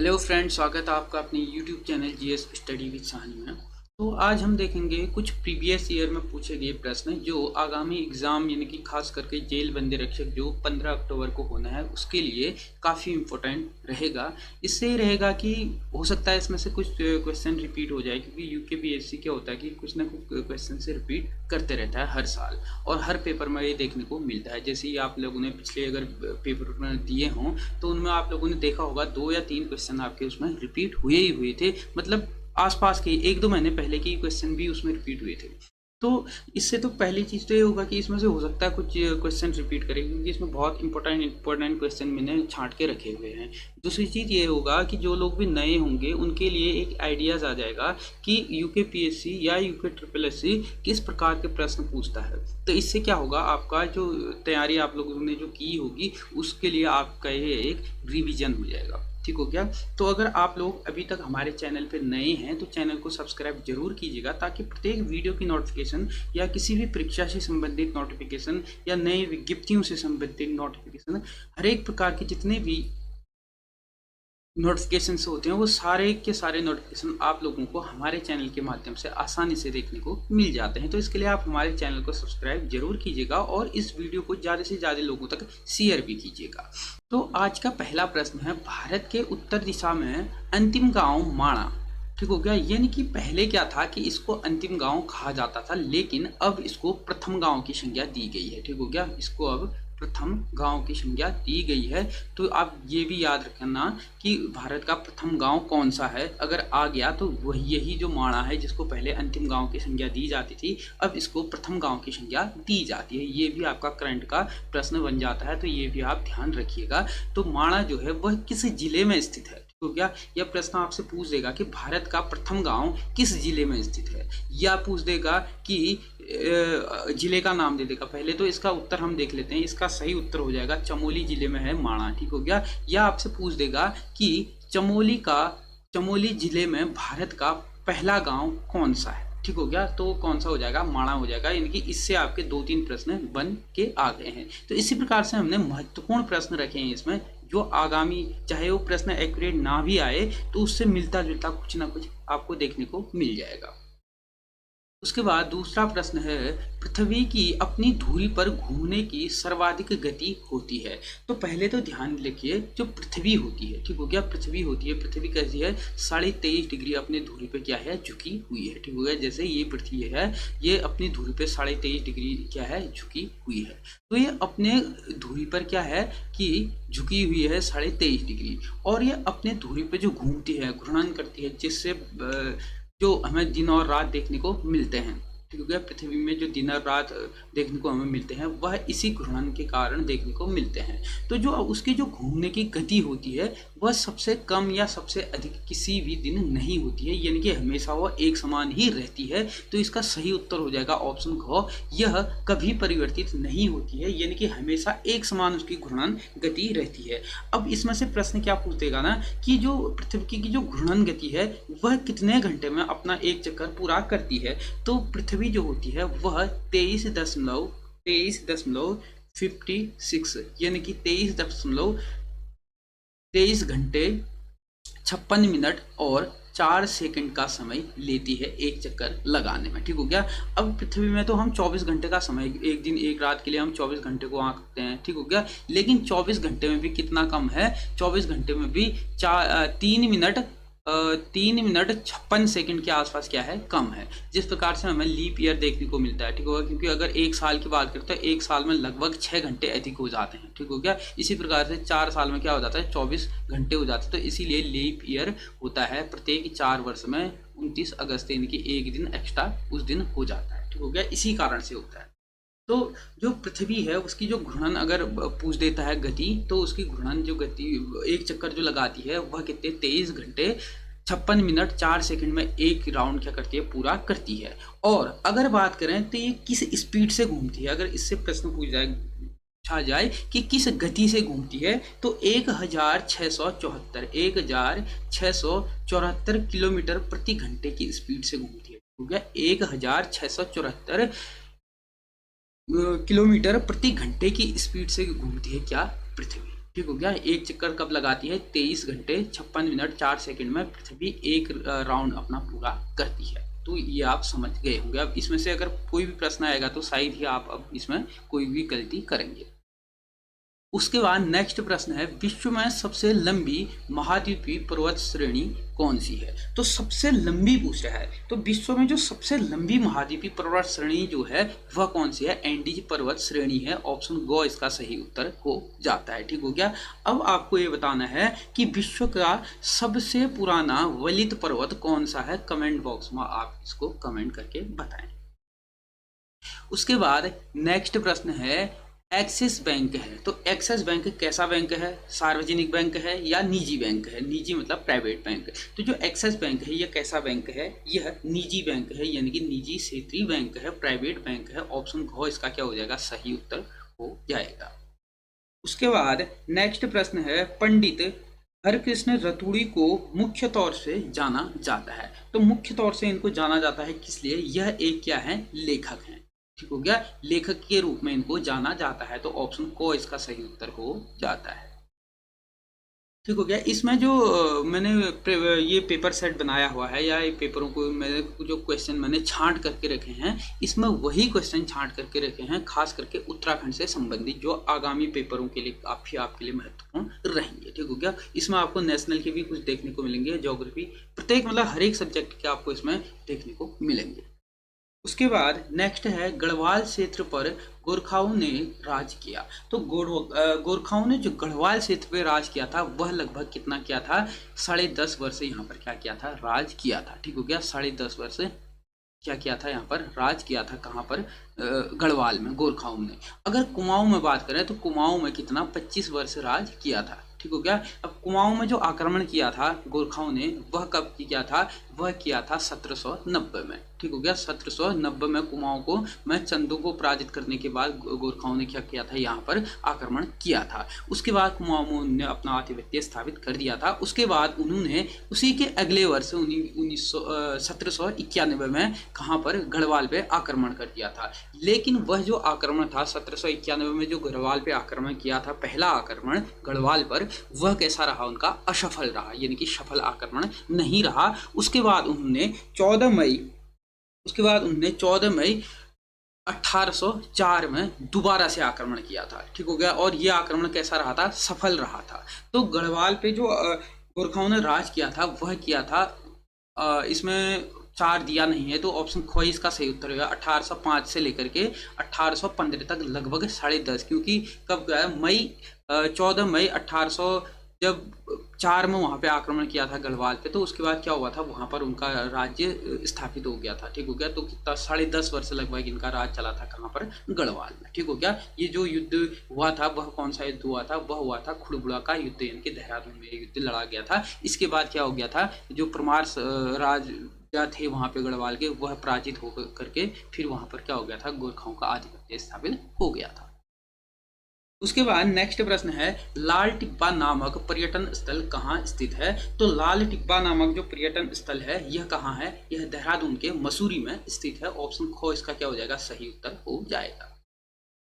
Hello friends, स्वागत है आपका अपने YouTube channel GS study with Sahni में। तो आज हम देखेंगे कुछ प्रीवियस ईयर में पूछे गए प्रश्न जो आगामी एग्ज़ाम यानी कि खास करके जेल बंदी रक्षक जो 15 अक्टूबर को होना है उसके लिए काफ़ी इम्पोर्टेंट रहेगा। इससे ये रहेगा कि हो सकता है इसमें से कुछ क्वेश्चन रिपीट हो जाए, क्योंकि यूकेपीएससी क्या होता है कि कुछ ना कुछ क्वेश्चन से रिपीट करते रहता है हर साल और हर पेपर में ये देखने को मिलता है। जैसे ही आप लोगों ने पिछले अगर पेपर में दिए हों तो उनमें आप लोगों ने देखा होगा 2 या 3 क्वेश्चन आपके उसमें रिपीट हुए ही हुए थे, मतलब आसपास के 1-2 महीने पहले के क्वेश्चन भी उसमें रिपीट हुए थे। तो इससे तो पहली चीज़ तो ये होगा कि इसमें से हो सकता है कुछ क्वेश्चन रिपीट करें, क्योंकि इसमें बहुत इंपॉर्टेंट क्वेश्चन मैंने छांट के रखे हुए हैं। दूसरी चीज़ ये होगा कि जो लोग भी नए होंगे उनके लिए एक आइडियाज़ आ जाएगा कि यूकेपीएससी या यूके ट्रिपल एससी किस प्रकार के प्रश्न पूछता है। तो इससे क्या होगा, आपका जो तैयारी आप लोगों ने जो की होगी उसके लिए आपका ये एक रिविजन हो जाएगा। ठीक हो गया। तो अगर आप लोग अभी तक हमारे चैनल पे नए हैं तो चैनल को सब्सक्राइब जरूर कीजिएगा, ताकि प्रत्येक वीडियो की नोटिफिकेशन या किसी भी परीक्षा से संबंधित नोटिफिकेशन या नए विज्ञप्तियों से संबंधित नोटिफिकेशन, हर एक प्रकार के जितने भी नोटिफिकेशंस होते हैं वो सारे के सारे नोटिफिकेशन आप लोगों को हमारे चैनल के माध्यम से आसानी से देखने को मिल जाते हैं। तो इसके लिए आप हमारे चैनल को सब्सक्राइब जरूर कीजिएगा और इस वीडियो को ज़्यादा से ज़्यादा लोगों तक शेयर भी कीजिएगा। तो आज का पहला प्रश्न है, भारत के उत्तर दिशा में अंतिम गांव माणा। ठीक हो गया। यानी कि पहले क्या था कि इसको अंतिम गांव कहा जाता था, लेकिन अब इसको प्रथम गांव की संज्ञा दी गई है। ठीक हो गया। इसको अब प्रथम गांव की संज्ञा दी गई है। तो आप ये भी याद रखना कि भारत का प्रथम गांव कौन सा है। अगर आ गया तो वही यही जो माणा है, जिसको पहले अंतिम गांव की संज्ञा दी जाती थी, अब इसको प्रथम गांव की संज्ञा दी जाती है। ये भी आपका करंट का प्रश्न बन जाता है, तो ये भी आप ध्यान रखिएगा। तो माणा जो है वह किस जिले में स्थित है। तो क्या यह प्रश्न आपसे पूछ देगा कि भारत का प्रथम गांव किस जिले में स्थित है, या पूछ देगा कि जिले का नाम दे देगा। पहले तो इसका उत्तर हम देख लेते हैं। इसका सही उत्तर हो जाएगा चमोली जिले में है माणा। ठीक हो गया। या आपसे पूछ देगा कि चमोली जिले में भारत का पहला गांव कौन सा है। ठीक हो गया। तो कौन सा हो जाएगा, माणा हो जाएगा। यानी कि इससे आपके 2-3 प्रश्न बन के आ गए हैं। तो इसी प्रकार से हमने महत्वपूर्ण प्रश्न रखे हैं इसमें, जो आगामी चाहे वो प्रश्न एक्यूरेट ना भी आए तो उससे मिलता जुलता कुछ ना कुछ आपको देखने को मिल जाएगा। उसके बाद दूसरा प्रश्न है, पृथ्वी की अपनी धुरी पर घूमने की सर्वाधिक गति होती है। तो पहले तो ध्यान रखिए, जो पृथ्वी होती है, ठीक हो गया, पृथ्वी होती है, पृथ्वी कैसी है, 23.5 डिग्री अपने धुरी पे क्या है, झुकी हुई है। ठीक हो गया। जैसे ये पृथ्वी है, ये अपनी धुरी पे 23.5 डिग्री क्या है, झुकी हुई है। तो ये अपने धुरी पर क्या है कि झुकी हुई है 23.5 डिग्री, और ये अपने धुरी पे जो घूमती है, घूर्णन करती है, जिससे जो हमें दिन और रात देखने को मिलते हैं। ठीक हो गया। पृथ्वी में जो दिन और रात देखने को हमें मिलते हैं वह इसी घूर्णन के कारण देखने को मिलते हैं। तो जो उसकी जो घूमने की गति होती है वह सबसे कम या सबसे अधिक किसी भी दिन नहीं होती है, यानी कि हमेशा वह एक समान ही रहती है। तो इसका सही उत्तर हो जाएगा ऑप्शन ख, यह कभी परिवर्तित नहीं होती है, यानी कि हमेशा एक समान उसकी घूर्णन गति रहती है। अब इसमें से प्रश्न क्या पूछ देगा ना कि जो पृथ्वी की जो घूर्णन गति है वह कितने घंटे में अपना एक चक्कर पूरा करती है। तो पृथ्वी जो होती है वह 23.56 यानी कि 23 घंटे 56 मिनट और 4 सेकंड का समय लेती है एक चक्कर लगाने में। ठीक हो गया। अब पृथ्वी में तो हम 24 घंटे का समय, एक दिन एक रात के लिए हम 24 घंटे को आंकते हैं। ठीक हो गया। लेकिन 24 घंटे में भी कितना कम है, 24 घंटे में भी 3 मिनट 56 सेकंड के आसपास क्या है, कम है। जिस प्रकार से हमें लीप ईयर देखने को मिलता है। ठीक होगा। क्योंकि अगर एक साल की बात करते हैं, एक साल में लगभग 6 घंटे अधिक हो जाते हैं। ठीक हो गया। इसी प्रकार से 4 साल में क्या हो जाता है, 24 घंटे हो जाते हैं। तो इसीलिए लीप ईयर होता है प्रत्येक 4 वर्ष में 29 अगस्त, यानी कि एक दिन एक्स्ट्रा उस दिन हो जाता है। ठीक हो गया। इसी कारण से होता है। तो जो पृथ्वी है उसकी जो घूर्णन अगर पूछ देता है गति, तो उसकी घूर्णन जो गति एक चक्कर जो लगाती है वह कितने 23 घंटे 56 मिनट 4 सेकंड में एक राउंड क्या करती है, पूरा करती है। और अगर बात करें तो ये किस स्पीड से घूमती है, अगर इससे प्रश्न पूछा जाए कि किस गति से घूमती है, तो 1674 किलोमीटर प्रति घंटे की स्पीड से घूमती है। हो गया। 1674 किलोमीटर प्रति घंटे की स्पीड से घूमती है क्या, पृथ्वी। ठीक हो गया। एक चक्कर कब लगाती है? 23 घंटे 56 मिनट 4 सेकंड में पृथ्वी एक राउंड अपना पूरा करती है। तो ये आप समझ गए होंगे। अब इसमें से अगर कोई भी प्रश्न आएगा तो शायद ही आप अब इसमें कोई भी गलती करेंगे। उसके बाद नेक्स्ट प्रश्न है, विश्व में सबसे लंबी महाद्वीपीय पर्वत श्रेणी कौन सी है? तो सबसे लंबी पूछ रहा है, तो विश्व में जो सबसे लंबी महाद्वीपीय पर्वत श्रेणी जो है वह कौन सी है? एंडीज पर्वत श्रेणी है। ऑप्शन गो इसका सही उत्तर हो जाता है। ठीक हो गया। अब आपको ये बताना है कि विश्व का सबसे पुराना वलित पर्वत कौन सा है? कमेंट बॉक्स में आप इसको कमेंट करके बताएं। उसके बाद नेक्स्ट प्रश्न है, एक्सिस बैंक है, तो एक्सिस बैंक कैसा बैंक है? सार्वजनिक बैंक है या निजी बैंक है? निजी मतलब प्राइवेट बैंक। तो जो एक्सिस बैंक है यह कैसा बैंक है? यह निजी बैंक है, यानी कि निजी क्षेत्रीय बैंक है, प्राइवेट बैंक है। ऑप्शन घ इसका क्या हो जाएगा? सही उत्तर हो जाएगा। उसके बाद नेक्स्ट प्रश्न है, पंडित हरकृष्ण रतूड़ी को मुख्य तौर से जाना जाता है। तो मुख्य तौर से इनको जाना जाता है किस लिए? यह एक क्या है? लेखक हैं। ठीक हो गया। लेखक के रूप में इनको जाना जाता है। तो ऑप्शन को इसका सही उत्तर हो जाता है। ठीक हो गया। इसमें जो मैंने ये पेपर सेट बनाया हुआ है या ये पेपरों को मैंने जो क्वेश्चन मैंने छांट करके रखे हैं, इसमें वही क्वेश्चन छांट करके रखे हैं, खास करके उत्तराखंड से संबंधित, जो आगामी पेपरों के लिए काफी आपके लिए महत्वपूर्ण रहेंगे। ठीक हो गया। इसमें आपको नेशनल के भी कुछ देखने को मिलेंगे, ज्योग्राफी, प्रत्येक मतलब हर एक सब्जेक्ट के आपको इसमें देखने को मिलेंगे। उसके बाद नेक्स्ट है, गढ़वाल क्षेत्र पर गोरखाओं ने राज किया। तो गोरखाओं ने जो गढ़वाल क्षेत्र पर राज किया था वह लगभग कितना किया था? 10.5 वर्ष यहाँ पर क्या किया था? राज किया था। ठीक हो गया। 10.5 वर्ष क्या किया था? यहाँ पर राज किया था। कहाँ पर? गढ़वाल में गोरखाओं ने। अगर कुमाऊं में बात करें तो कुमाऊं में कितना? 25 वर्ष राज किया था। ठीक हो गया। अब कुमाऊं में जो आक्रमण किया था गोरखाओं ने वह कब किया था? वह किया था 1790 में। ठीक हो गया। 1790 में कुमाऊं को में चंदू को पराजित करने के बाद गोरखाओं ने क्या किया था? यहाँ पर आक्रमण किया था। उसके बाद कुमाऊं ने अपना आधिपत्य स्थापित कर दिया था। उसके बाद उन्होंने उसी के अगले वर्ष 1791 में कहाँ पर? गढ़वाल पे आक्रमण कर दिया था। लेकिन वह जो आक्रमण था 1791 में जो गढ़वाल पे आक्रमण किया था, पहला आक्रमण गढ़वाल पर, वह कैसा रहा? उनका असफल रहा, यानी कि सफल आक्रमण नहीं रहा। उसके बाद उन्होंने 14 मई 1804 में दोबारा से आक्रमण किया था। ठीक हो गया। और यह आक्रमण कैसा रहा था? सफल रहा था। तो गढ़वाल पे जो गोरखाओं ने राज किया था वह किया था, इसमें 4 दिया नहीं है, तो ऑप्शन ख इसका सही उत्तर होगा। 1805 से लेकर के 1815 तक लगभग 10.5, क्योंकि कब गया? 14 मई 1804 में वहाँ पे आक्रमण किया था गढ़वाल पे। तो उसके बाद क्या हुआ था? वहाँ पर उनका राज्य स्थापित हो गया था। ठीक हो गया। तो कितना? 10.5 वर्ष लगभग इनका राज चला था। कहाँ पर? गढ़वाल में। ठीक हो गया। ये जो युद्ध हुआ था वह कौन सा युद्ध हुआ था? वह हुआ था खुड़बुड़ा का युद्ध, यानी कि देहरादून में युद्ध लड़ा गया था। इसके बाद क्या हो गया था? जो परमार राज थे वहाँ पे गढ़वाल के, वह पराजित हो करके फिर वहाँ पर क्या हो गया था? गोरखाओं का आधिपत्य स्थापित हो गया था। उसके बाद नेक्स्ट प्रश्न है, लाल टिब्बा नामक पर्यटन स्थल कहाँ स्थित है? तो लाल टिब्बा नामक जो पर्यटन स्थल है यह कहाँ है? यह देहरादून के मसूरी में स्थित है। ऑप्शन ख इसका क्या हो जाएगा? सही उत्तर हो जाएगा।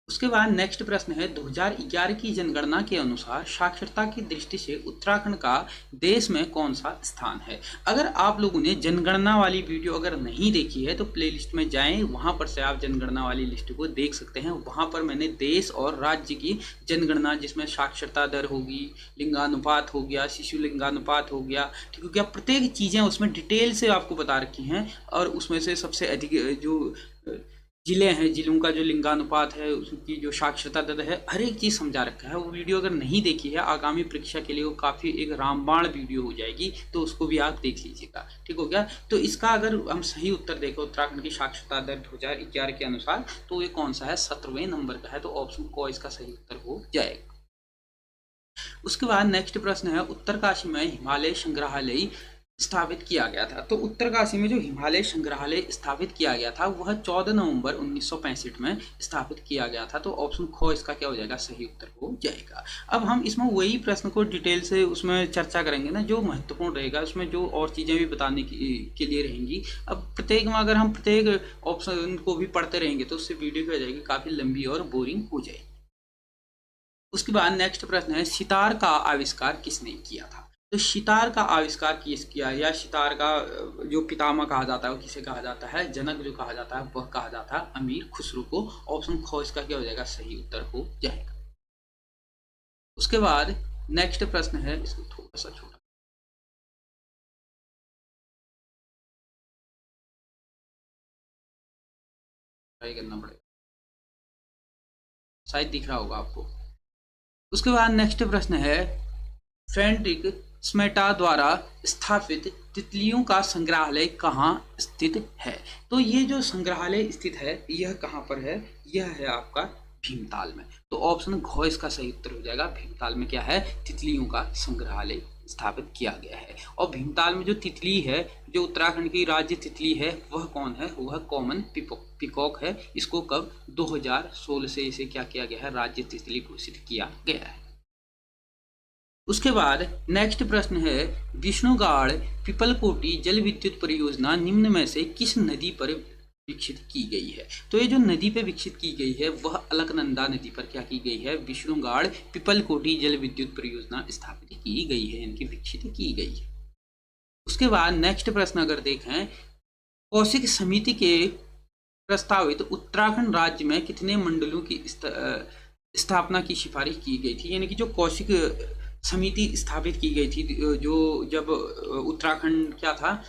उसके बाद नेक्स्ट प्रश्न है, 2011 की जनगणना के अनुसार साक्षरता की दृष्टि से उत्तराखंड का देश में कौन सा स्थान है? अगर आप लोगों ने जनगणना वाली वीडियो अगर नहीं देखी है तो प्लेलिस्ट में जाएं, वहां पर से आप जनगणना वाली लिस्ट को देख सकते हैं। वहां पर मैंने देश और राज्य की जनगणना, जिसमें साक्षरता दर होगी, लिंगानुपात हो गया, शिशु लिंगानुपात हो गया, ठीक हो गया, प्रत्येक चीज़ें उसमें डिटेल से आपको बता रखी हैं। और उसमें से सबसे अधिक जो जिले हैं, जिलों का जो लिंगानुपात है, उसकी जो साक्षरता दर है, हर एक चीज़ समझा रखा है। वो वीडियो अगर नहीं देखी है, आगामी परीक्षा के लिए वो काफ़ी एक रामबाण वीडियो हो जाएगी, तो उसको भी आप देख लीजिएगा। ठीक हो गया। तो इसका अगर हम सही उत्तर देखें उत्तराखंड की साक्षरता दर 2011 के अनुसार, तो ये कौन सा है? 17वें नंबर का है। तो ऑप्शन क इसका सही उत्तर हो जाएगा। उसके बाद नेक्स्ट प्रश्न है, उत्तरकाशी में हिमालय संग्रहालय स्थापित किया गया था। तो उत्तरकाशी में जो हिमालय संग्रहालय स्थापित किया गया था वह 14 नवंबर 1965 में स्थापित किया गया था। तो ऑप्शन ख इसका क्या हो जाएगा? सही उत्तर हो जाएगा। अब हम इसमें वही प्रश्न को डिटेल से उसमें चर्चा करेंगे ना, जो महत्वपूर्ण रहेगा, उसमें जो और चीज़ें भी बताने के लिए रहेंगी। अब प्रत्येक में अगर हम प्रत्येक ऑप्शन को भी पढ़ते रहेंगे तो उससे वीडियो क्या हो जाएगी? काफ़ी लंबी और बोरिंग हो जाएगी। उसके बाद नेक्स्ट प्रश्न है सितार का आविष्कार किसने किया था। तो सितार का आविष्कार किस किया, या सितार का जो पितामह कहा जाता है वो किसे कहा जाता है, जनक जो कहा जाता है वह कहा जाता है अमीर खुसरो को। ऑप्शन ख इसका क्या हो जाएगा, सही उत्तर हो जाएगा। उसके बाद नेक्स्ट प्रश्न है, इसको थोड़ा सा छोटा ट्राई करना पड़ेगा, शायद दिख रहा होगा आपको। उसके बाद नेक्स्ट प्रश्न है फ्रेडरिक स्मेटा द्वारा स्थापित तितलियों का संग्रहालय कहाँ स्थित है। तो ये जो संग्रहालय स्थित है यह कहाँ पर है, यह है आपका भीमताल में। तो ऑप्शन घ इसका सही उत्तर हो जाएगा। भीमताल में क्या है, तितलियों का संग्रहालय स्थापित किया गया है। और भीमताल में जो तितली है, जो उत्तराखंड की राज्य तितली है, वह कौन है, वह कॉमन पिकॉक है। इसको कब 2016 से इसे क्या किया गया है, राज्य तितली घोषित किया गया है। उसके बाद नेक्स्ट प्रश्न है विष्णुगाड़ पिपलकोटी जल विद्युत परियोजना निम्न में से किस नदी पर विकसित की गई है। तो ये जो नदी पे विकसित की गई है वह अलकनंदा नदी पर क्या की गई है, विष्णुगाड़ पिपलकोटी जल विद्युत परियोजना स्थापित की गई है, इनकी विकसित की गई है। उसके बाद नेक्स्ट प्रश्न अगर देखें कौशिक समिति के प्रस्तावित उत्तराखंड राज्य में कितने मंडलों की स्थापना की सिफारिश की गई थी। यानी कि जो कौशिक समिति स्थापित की गई थी, जो जब उत्तराखंड क्या था,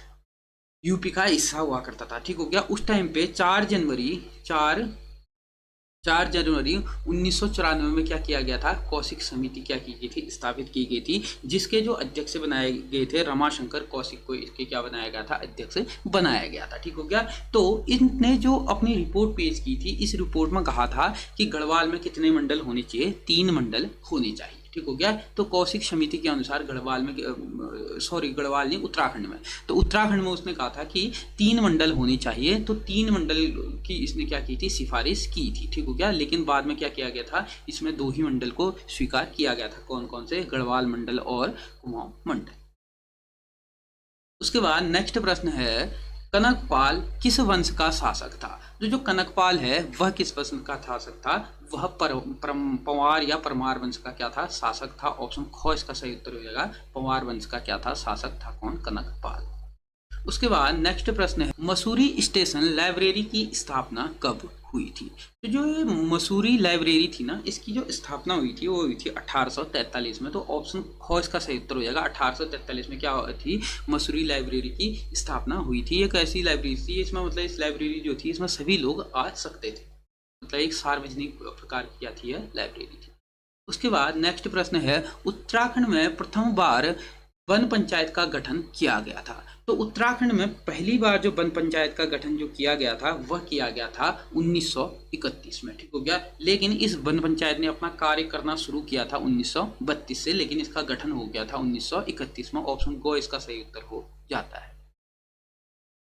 यूपी का हिस्सा हुआ करता था, ठीक हो गया, उस टाइम पे 4 जनवरी 1994 में क्या किया गया था, कौशिक समिति क्या की गई थी, स्थापित की गई थी, जिसके जो अध्यक्ष बनाए गए थे रमाशंकर कौशिक को इसके क्या बनाया गया था, अध्यक्ष बनाया गया था, ठीक हो गया। तो इनने जो अपनी रिपोर्ट पेश की थी, इस रिपोर्ट में कहा था कि गढ़वाल में कितने मंडल होने चाहिए, 3 मंडल होने चाहिए, ठीक हो गया। तो कौशिक समिति के अनुसार गढ़वाल में गढ़वाल नहीं, उत्तराखंड में, तो उत्तराखंड में उसने कहा था कि 3 मंडल होने चाहिए। तो 3 मंडल की इसने क्या की थी, सिफारिश की थी, ठीक हो गया। लेकिन बाद में क्या किया गया था, इसमें 2 ही मंडल को स्वीकार किया गया था। कौन कौन से, गढ़वाल मंडल और कुमाऊं मंडल। उसके बाद नेक्स्ट प्रश्न है कनकपाल किस वंश का शासक था। जो कनकपाल है वह किस वंश का शासक था, वह पंवार या परमार वंश का क्या था, शासक था। ऑप्शन ख इसका सही उत्तर हो जाएगा। पंवार वंश का क्या था, शासक था, कौन, कनकपाल। उसके बाद नेक्स्ट प्रश्न है मसूरी स्टेशन लाइब्रेरी की स्थापना कब हुई थी। तो जो ये मसूरी लाइब्रेरी थी ना, इसकी जो स्थापना हुई थी वो हुई थी 1843 में। तो ऑप्शन ख इसका सही उत्तर हो जाएगा। 1843 में क्या थी, मसूरी लाइब्रेरी की स्थापना हुई थी। एक ऐसी लाइब्रेरी थी, इसमें मतलब इस लाइब्रेरी जो थी इसमें सभी लोग आ सकते थे, मतलब एक सार्वजनिक प्रकार की क्या थी, लाइब्रेरी थी। उसके बाद नेक्स्ट प्रश्न है उत्तराखंड में प्रथम बार वन पंचायत का गठन किया गया था। तो उत्तराखंड में पहली बार जो वन पंचायत का गठन जो किया गया था वह किया गया था 1931 में, ठीक हो गया। लेकिन इस वन पंचायत ने अपना कार्य करना शुरू किया था 1932 से, लेकिन इसका गठन हो गया था 1931 में। ऑप्शन गो इसका सही उत्तर हो जाता है।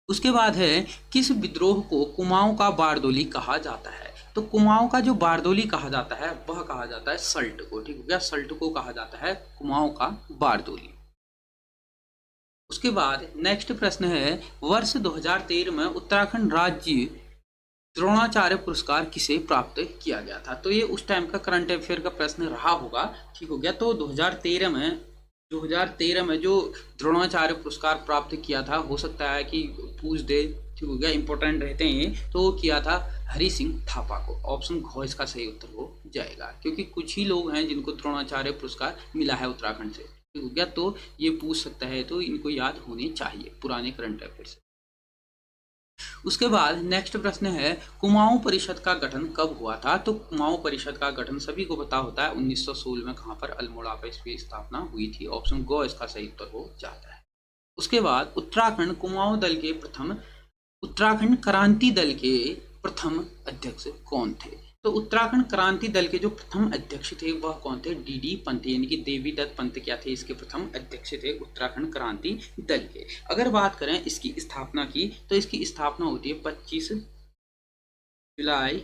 उसके बाद है किस विद्रोह को कुमाऊं का बारदोली कहा जाता है। तो कुमाऊं का जो बारदोली कहा जाता है वह कहा जाता है सल्ट को, ठीक हो गया। सल्ट को कहा जाता है कुमाऊं का बारदोली। उसके बाद नेक्स्ट प्रश्न है वर्ष 2013 में उत्तराखंड राज्य द्रोणाचार्य पुरस्कार किसे प्राप्त किया गया था। तो ये उस टाइम का करंट अफेयर का प्रश्न रहा होगा, ठीक हो गया। तो 2013 में जो द्रोणाचार्य पुरस्कार प्राप्त किया था, हो सकता है कि पूछ दे, ठीक हो गया, इंपॉर्टेंट रहते हैं, तो किया था हरि सिंह थापा को। ऑप्शन घ इसका सही उत्तर हो जाएगा, क्योंकि कुछ ही लोग हैं जिनको द्रोणाचार्य पुरस्कार मिला है उत्तराखंड से, ठीक हो गया। तो ये पूछ सकता है, तो इनको याद होने चाहिए पुराने करंट अफेयर से। उसके बाद नेक्स्ट प्रश्न है कुमाऊं परिषद का गठन कब हुआ था। तो कुमाऊं परिषद का गठन सभी को पता होता है 1916 में, कहां पर, अल्मोड़ा पर इसकी स्थापना हुई थी। ऑप्शन गो इसका सही उत्तर हो जाता है। उसके बाद उत्तराखंड क्रांति दल के प्रथम अध्यक्ष कौन थे। तो उत्तराखंड क्रांति दल के जो प्रथम अध्यक्ष थे वह कौन थे, डी पंत, यानी कि देवी दत्त पंत क्या थे, इसके प्रथम अध्यक्ष थे उत्तराखंड क्रांति दल के। अगर बात करें इसकी स्थापना की, तो इसकी स्थापना होती है 25 जुलाई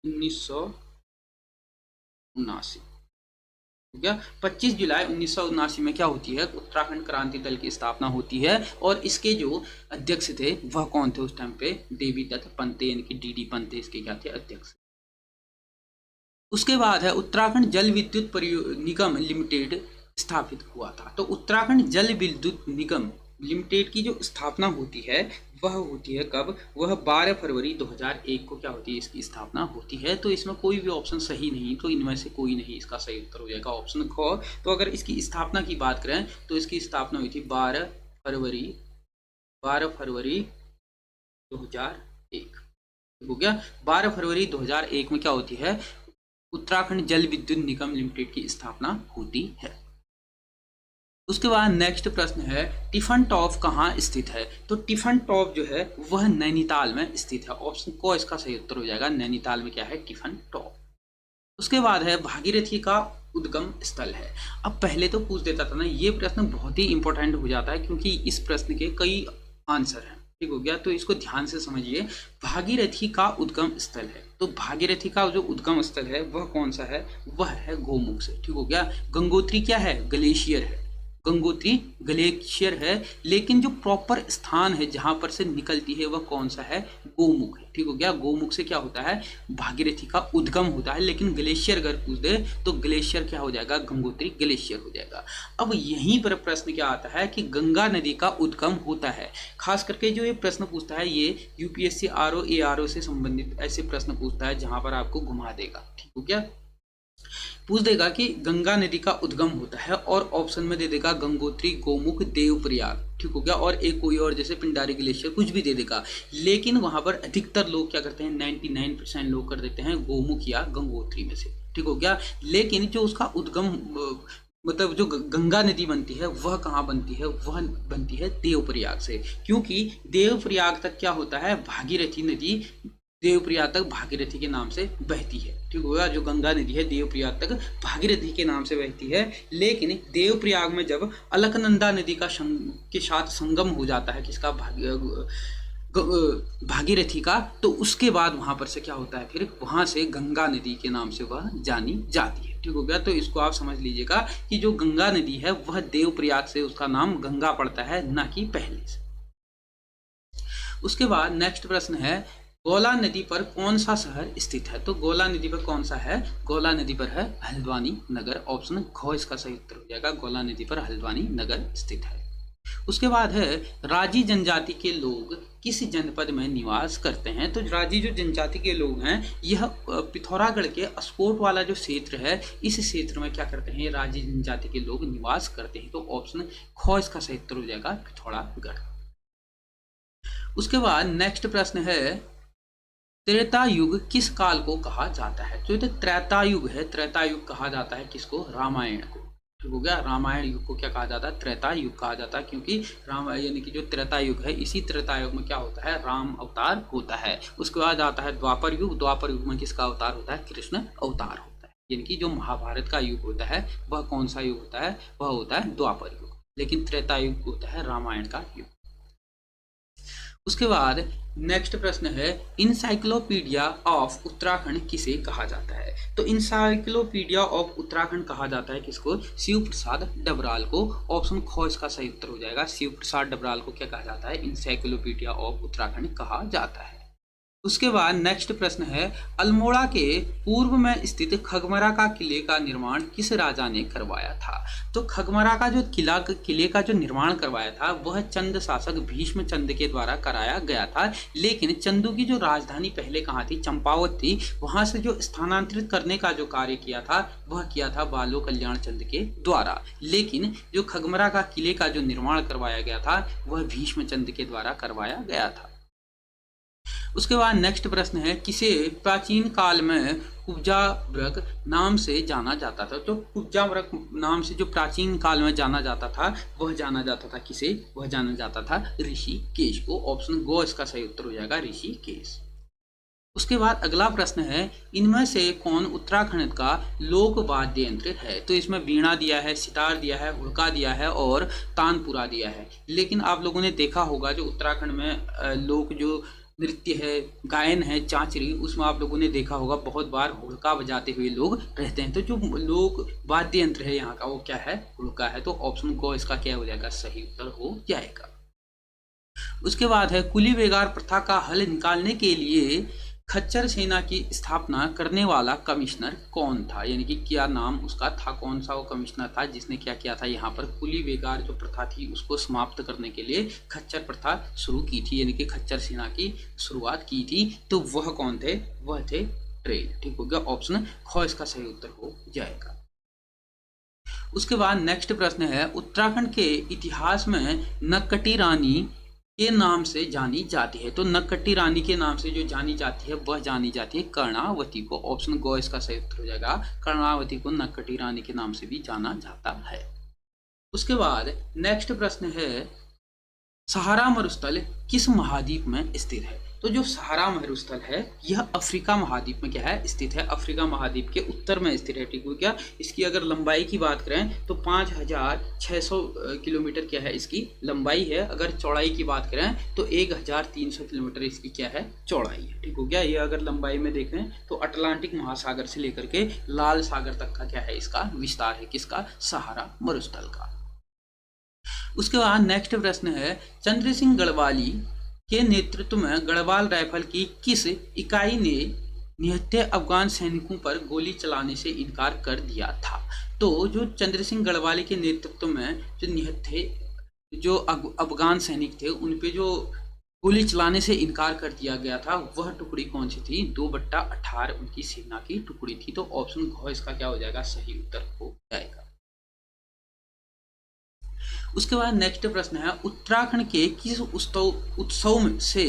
1979, ठीक है। 25 जुलाई 1979 में क्या होती है, उत्तराखंड क्रांति दल की स्थापना होती है। और इसके जो अध्यक्ष थे वह कौन थे उस टाइम पे, देवी दत्त पंत, यानी कि डी पंत इसके क्या थे, अध्यक्ष। उसके बाद है उत्तराखंड जल विद्युत निगम लिमिटेड स्थापित हुआ था। तो उत्तराखंड जल विद्युत निगम लिमिटेड की जो स्थापना होती है वह होती है कब? वह 12 फरवरी 2001 को क्या होती है, इसकी स्थापना होती है। तो इसमें कोई भी ऑप्शन सही नहीं, तो इनमें से कोई नहीं इसका सही उत्तर हो जाएगा ऑप्शन ख। तो अगर इसकी स्थापना की बात करें तो इसकी स्थापना हुई थी 12 फरवरी 2001 हो गया। 12 फरवरी 2001 में क्या होती है, उत्तराखंड जल विद्युत निगम लिमिटेड की स्थापना होती है। उसके बाद नेक्स्ट प्रश्न है टिफन टॉप कहाँ स्थित है? तो टिफन टॉप जो है वह नैनीताल में स्थित है। ऑप्शन को इसका सही उत्तर हो जाएगा, नैनीताल में क्या है, टिफन टॉप। उसके बाद है भागीरथी का उद्गम स्थल है। अब पहले तो पूछ देता था ना, ये प्रश्न बहुत ही इंपॉर्टेंट हो जाता है क्योंकि इस प्रश्न के कई आंसर हैं, ठीक हो गया। तो इसको ध्यान से समझिए, भागीरथी का उद्गम स्थल है। तो भागीरथी का जो उद्गम स्थल है वह कौन सा है? वह है गौमुख से, ठीक हो गया। गंगोत्री क्या है? ग्लेशियर है, गंगोत्री ग्लेशियर है। लेकिन जो प्रॉपर स्थान है जहां पर से निकलती है वह कौन सा है? गोमुख है, ठीक हो गया। गोमुख से क्या होता है? भागीरथी का उद्गम होता है। लेकिन ग्लेशियर अगर पूछ दे तो ग्लेशियर क्या हो जाएगा? गंगोत्री ग्लेशियर हो जाएगा। अब यहीं पर प्रश्न क्या आता है कि गंगा नदी का उद्गम होता है। खास करके जो ये प्रश्न पूछता है ये यूपीएससी आरओ एआरओ से संबंधित ऐसे प्रश्न पूछता है जहां पर आपको घुमा देगा, ठीक हो गया। पूछ देगा कि गंगा नदी का उद्गम होता है और ऑप्शन में दे देगा गंगोत्री, गोमुख, देवप्रयाग, ठीक हो गया। और एक कोई और जैसे पिंडारी ग्लेशियर कुछ भी दे देगा। लेकिन वहां पर अधिकतर लोग क्या करते हैं, 99% लोग कर देते हैं गोमुख या गंगोत्री में से, ठीक हो गया। लेकिन जो उसका उद्गम मतलब जो गंगा नदी बनती है वह कहाँ बनती है? वह बनती है देवप्रयाग से, क्योंकि देवप्रयाग तक क्या होता है, भागीरथी नदी देवप्रयाग तक भागीरथी के नाम से बहती है, ठीक होगा। जो गंगा नदी है देवप्रयाग तक भागीरथी के नाम से बहती है। लेकिन देवप्रयाग में जब अलकनंदा नदी का के साथ संगम हो जाता है किसका? भागीरथी का, तो उसके बाद वहां पर से क्या होता है, फिर वहां से गंगा नदी के नाम से वह जानी जाती है, ठीक हो गया। तो इसको आप समझ लीजिएगा कि जो गंगा नदी है वह देवप्रयाग से उसका नाम गंगा पड़ता है, ना कि पहले से। उसके बाद नेक्स्ट प्रश्न है गौला नदी पर कौन सा शहर स्थित है? तो गौला नदी पर कौन सा है? गौला नदी पर है हल्द्वानी नगर। ऑप्शन घ इसका सही उत्तर हो जाएगा, गौला नदी पर हल्द्वानी नगर स्थित है। उसके बाद है राजी जनजाति के लोग किस जनपद में निवास करते हैं? तो राजी जो जनजाति के लोग हैं यह पिथौरागढ़ के अस्कोट वाला जो क्षेत्र है इस क्षेत्र में क्या करते हैं, राजी जनजाति के लोग निवास करते हैं। तो ऑप्शन ख इसका सही उत्तर हो जाएगा, पिथौरागढ़। उसके बाद नेक्स्ट प्रश्न है त्रेता युग किस काल को कहा जाता है? तो ये त्रेता युग है, त्रेता युग कहा जाता है किसको? रामायण को, ठीक हो गया। रामायण युग को क्या कहा जाता है? त्रेता युग कहा जाता है, क्योंकि राम यानी कि जो त्रेता युग है इसी त्रेता युग में क्या होता है? राम अवतार होता है। उसके बाद आता है द्वापर युग, द्वापर युग में किसका अवतार होता है? कृष्ण अवतार होता है। यानी कि जो महाभारत का युग होता है वह कौन सा युग होता है? वह होता है द्वापर युग। लेकिन त्रेता युग होता है रामायण का युग। उसके बाद नेक्स्ट प्रश्न है इंसाइक्लोपीडिया ऑफ उत्तराखंड किसे कहा जाता है? तो इंसाइक्लोपीडिया ऑफ उत्तराखंड कहा जाता है किसको? शिव प्रसाद डबराल को। ऑप्शन ख इसका सही उत्तर हो जाएगा, शिव प्रसाद डबराल को क्या कहा जाता है? इंसाइक्लोपीडिया ऑफ उत्तराखंड कहा जाता है। उसके बाद नेक्स्ट प्रश्न है अल्मोड़ा के पूर्व में स्थित खगमरा का किले का निर्माण किस राजा ने करवाया था? तो खगमरा का जो किले का जो निर्माण करवाया था वह चंद शासक भीष्म चंद के द्वारा कराया गया था। लेकिन चंदू की जो राजधानी पहले कहाँ थी? चंपावत थी। वहां से जो स्थानांतरित करने का जो कार्य किया था वह किया था बालो कल्याण चंद के द्वारा। लेकिन जो खगमरा का किले का जो निर्माण करवाया गया था वह भीष्म चंद के द्वारा करवाया गया था। उसके बाद नेक्स्ट प्रश्न है किसे प्राचीन काल में कुब्जाव्रत नाम से जाना जाता था? तो कुब्जाव्रत नाम से जो प्राचीन काल में जाना जाता था वह जाना जाता था किसे? वह जाना जाता था ऋषिकेश को। ऑप्शन गो इसका सही उत्तर हो जाएगा, ऋषिकेश। उसके बाद अगला प्रश्न है इनमें से कौन उत्तराखंड का लोक वाद्य यंत्र है? तो इसमें वीणा दिया है, सितार दिया है, हुड़का दिया है और तानपुरा दिया है। लेकिन आप लोगों ने देखा होगा जो उत्तराखंड में लोक जो नृत्य है, गायन है, चांचरी, उसमें आप लोगों ने देखा होगा बहुत बार हुड़का बजाते हुए लोग रहते हैं। तो जो लोक वाद्य यंत्र है यहाँ का वो क्या है? हुड़का है। तो ऑप्शन को इसका क्या हो जाएगा? सही उत्तर हो जाएगा। उसके बाद है कुली बेगार प्रथा का हल निकालने के लिए खच्चर सेना की स्थापना करने वाला कमिश्नर कौन था, यानी कि क्या नाम उसका था, कौन सा वो कमिश्नर था जिसने क्या किया था, यहाँ पर कुली बेगार जो प्रथा थी उसको समाप्त करने के लिए खच्चर प्रथा शुरू की थी, यानी कि खच्चर सेना की शुरुआत की थी। तो वह कौन थे, वह थे ट्रेल। ठीक हो गया, ऑप्शन ख इसका सही उत्तर हो जाएगा। उसके बाद नेक्स्ट प्रश्न है, उत्तराखंड के इतिहास में नक्कटी रानी के नाम से जानी जाती है। तो नक्कटी रानी के नाम से जो जानी जाती है वह जानी जाती है कर्णावती को। ऑप्शन गो इसका सही उत्तर हो जाएगा। कर्णावती को नक्कटी रानी के नाम से भी जाना जाता है। उसके बाद नेक्स्ट प्रश्न है, सहारा मरुस्थल किस महाद्वीप में स्थित है। तो जो सहारा मरुस्थल है यह अफ्रीका महाद्वीप में क्या है, स्थित है। अफ्रीका महाद्वीप के उत्तर में स्थित है। ठीक है क्या, इसकी अगर लंबाई की बात करें तो 5600 किलोमीटर क्या है इसकी लंबाई है। अगर चौड़ाई की बात करें तो 1300 किलोमीटर इसकी क्या है, चौड़ाई है। ठीक हो गया, ये अगर लंबाई में देखें तो अटलांटिक महासागर से लेकर के लाल सागर तक का क्या है इसका विस्तार है, किसका, सहारा मरुस्थल का। उसके बाद नेक्स्ट प्रश्न है, चंद्र सिंह गढ़वाली के नेतृत्व में गढ़वाल राइफल की किस इकाई ने निहत्थे अफगान सैनिकों पर गोली चलाने से इनकार कर दिया था। तो जो चंद्र सिंह गढ़वाली के नेतृत्व में जो निहत्थे जो अफगान सैनिक थे उन पे जो गोली चलाने से इनकार कर दिया गया था वह टुकड़ी कौन सी थी, 2/18 उनकी सेना की टुकड़ी थी। तो ऑप्शन घ इसका क्या हो जाएगा, सही उत्तर हो जाएगा। उसके बाद नेक्स्ट प्रश्न है, उत्तराखंड के किस उत्सव से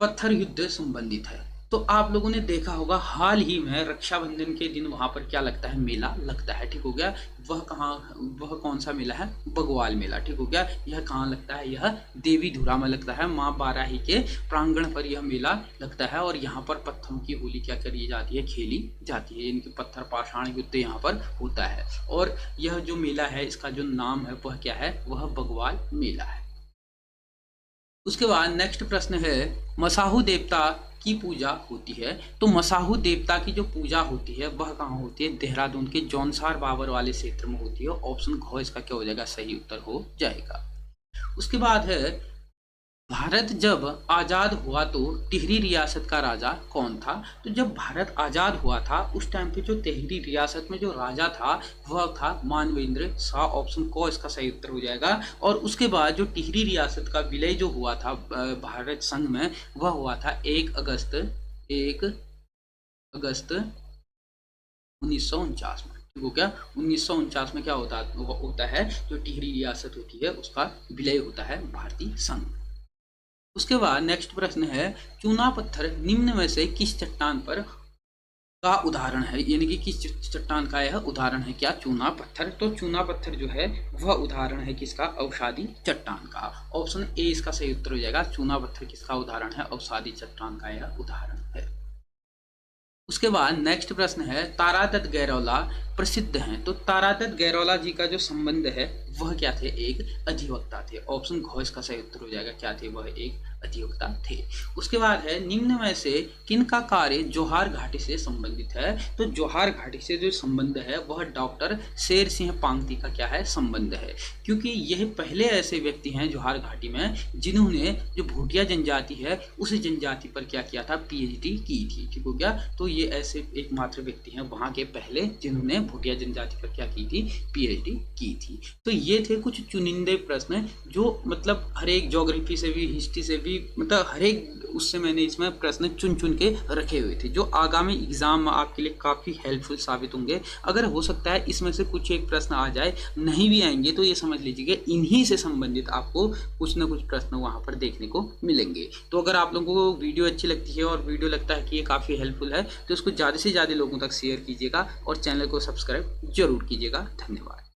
पत्थर युद्ध संबंधित है। तो आप लोगों ने देखा होगा हाल ही में रक्षाबंधन के दिन वहां पर क्या लगता है, मेला लगता है। ठीक हो गया, वह कौन सा मेला है, बगवाल मेला। ठीक हो गया, यह कहाँ लगता है, यह देवी धुरा में लगता है। माँ बाराही के प्रांगण पर यह मेला लगता है और यहाँ पर पत्थरों की होली क्या करी जाती है, खेली जाती है। इनके पत्थर पाषाण युद्ध यहाँ पर होता है और यह जो मेला है इसका जो नाम है वह क्या है, वह बगवाल मेला है। उसके बाद नेक्स्ट प्रश्न है, मसाहू देवता की पूजा होती है। तो मसाहू देवता की जो पूजा होती है वह कहाँ होती है, देहरादून के जौनसार बाबर वाले क्षेत्र में होती है। ऑप्शन घ इसका क्या हो जाएगा, सही उत्तर हो जाएगा। उसके बाद है, भारत जब आज़ाद हुआ तो टिहरी रियासत का राजा कौन था। तो जब भारत आज़ाद हुआ था उस टाइम पे जो टिहरी रियासत में जो राजा था वह था मानवेंद्र शाह। ऑप्शन को इसका सही उत्तर हो जाएगा। और उसके बाद जो टिहरी रियासत का विलय जो हुआ था भारत संघ में वह हुआ था 1 अगस्त 1949 में। ठीक हो गया, 1949 में क्या होता है जो टिहरी रियासत होती है उसका विलय होता है भारतीय संघ। उसके बाद नेक्स्ट प्रश्न है, चूना पत्थर निम्न में से किस चट्टान पर का उदाहरण है, यानी कि किस चट्टान का यह उदाहरण है, क्या, चूना पत्थर। तो चूना पत्थर जो है वह उदाहरण है किसका, अवसादी चट्टान का। ऑप्शन ए इसका सही उत्तर हो जाएगा। चूना पत्थर किसका उदाहरण है, अवसादी चट्टान का यह उदाहरण है। उसके बाद नेक्स्ट प्रश्न है, तारादत्त गैरोला प्रसिद्ध हैं। तो तारादत्त गैरोला जी का जो संबंध है वह क्या थे, एक अधिवक्ता थे। ऑप्शन घ इसका सही उत्तर हो जाएगा, क्या थे, वह एक अधिवक्ता थे। उसके बाद है, निम्न में से किनका कार्य जोहार घाटी से संबंधित है। तो जोहार घाटी से जो संबंध है वह डॉक्टर शेर सिंह पांगती का क्या है, संबंध है। क्योंकि यह पहले ऐसे व्यक्ति हैं जोहार घाटी में जिन्होंने जो भूटिया जनजाति है उस जनजाति पर क्या किया था, PhD की थी। ठीक हो गया, तो ये ऐसे एकमात्र व्यक्ति हैं वहां के पहले जिन्होंने भूटिया जनजाति पर क्या की थी, PhD की थी। तो ये थे कुछ चुनिंदे प्रश्न जो मतलब हर एक ज्योग्राफी से भी, हिस्ट्री से भी, मतलब हर एक उससे मैंने इसमें प्रश्न चुन चुन के रखे हुए थे जो आगामी एग्जाम में आपके लिए काफ़ी हेल्पफुल साबित होंगे। अगर हो सकता है इसमें से कुछ एक प्रश्न आ जाए, नहीं भी आएंगे तो ये समझ लीजिए इन्हीं से संबंधित आपको कुछ ना कुछ प्रश्न वहाँ पर देखने को मिलेंगे। तो अगर आप लोगों को वीडियो अच्छी लगती है और वीडियो लगता है कि ये काफ़ी हेल्पफुल है तो इसको ज़्यादा से ज़्यादा लोगों तक शेयर कीजिएगा और चैनल को सब्सक्राइब जरूर कीजिएगा। धन्यवाद।